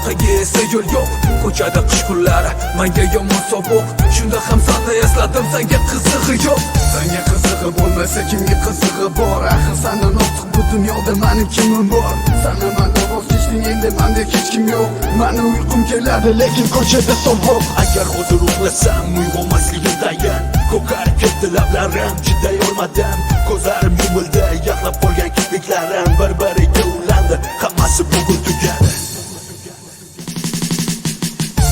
orqaga esa yo'l yo'q. Ko'chada qish kunlari menga yomon sovuq. Shunda ham seni esladim, senga qizig'i yo'q. Senga qizig'i bo'lmasa kimga qizig'i bor? Axir sendan ortiq bu dunyoda mening kimim bor? Sana menda voz kechding, endi menda hech kim yo'q. Meni uyqum keladi, lekin ko'chada sovuq. Agar hozir uxlasam uyg'onmasligim tayin. Ko'karib ketdi lablarim, chiday olmadim. Ko'zlarim yumildi, yaxlab qolgan kipriklarim bir-biriga ulandi. Hammasi bugun tugadi.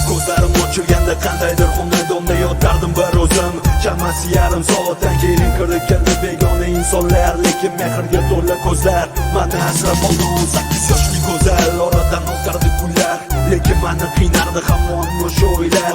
Ko'zlarim ochilganda qandaydir xonadonda yotardim bir o'zim. Chamasi yarim soatdan keyin kirib keldi begona insonlar, lekin mehrga to'la ko'zlar. Meni asrab oldi 18 yoshli go'zal, oradan o'tardi kunlar, lekin meni qiynardi hamon o'sha o'ylar.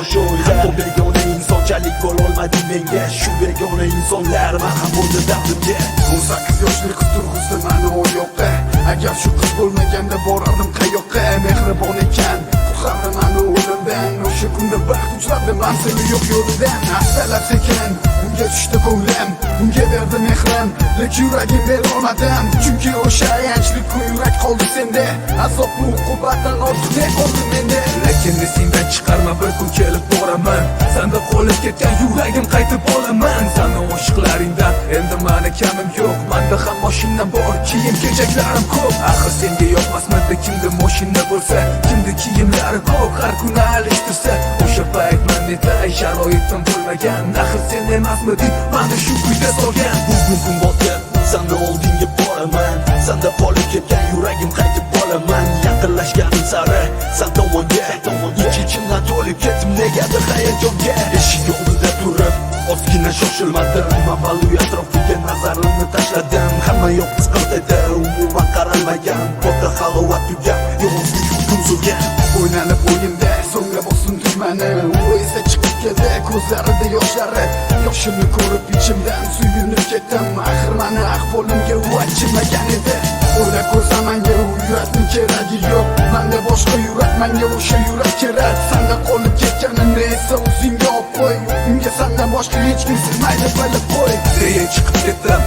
Hatto begona insonchalik bo'lolmadi menga, shu begona insonlar men ham bo'ldi dardimga. 18 yoshli qiz turg'izdi meni o yoqqa. Agar shu qiz bo'lmaganda borardim qayoqqa? Mehribon ekan, qutqardi meni o'limdan. O'sha kunda baxt uchradim men seni yo'q yo'lidan. Haftalar sekin unga tushdi ko'nglim, unga berdim mehrim, lekin yuragim berolmadim. Chunki o'sha ayanchli kun yurak qoldi senda. Azob bu uqubatdan ortiq ne qoldi menda? Lekin esingdan chiqarma, bir kun kelib boraman. Senda qolib ketgan yuragim qaytib olaman. Seni oshiqlaringdan endi meni kamim yo'q. Menda ham mashina bor, kiyim-kechaklarim ko'p. Axir senga yoqmasmidi kimda mashina bo'lsa, kimda kiyimlari ko'p, har kuni alishtirsa. O'sha payt menda sharoitim bo'lmagan. Axir sen emasmiding meni shu kuyda solgan? Bugun kun botib seni oldinga boraman. Senda qolib ketgan yuragim qaytib olaman. Yaqinlashganim sari sen tomonga, ichimdan to'lib ketdim negadir hayajonga. Eshik oldida turib ozgina shoshilmadim, avval u atrofiga nazarimni tashladim. Hamma yoq qisqart edi, umuman qaralmagan. Botda halovat tugab, yolg'izlik hukm surgan. O'ynanib o'yinda so'ngra bosim tugmani, u esa chiqib keldi, ko'zlarida yoshlari. Yoshimni ko'rib ichimdan suyunib ketdim. Axir meni ahvolimga u achinmagan edi. O'ylab ko'rsam menga u yurakning keragi yo'q. Menda boshqa yurak, menga o'sha yurak kerak. Senda qolib ketganimni esa o'zingga olib qo'y. Unga sendan boshqa hech kim sig'maydi, bilib qo'y. Deya chiqib ketdim.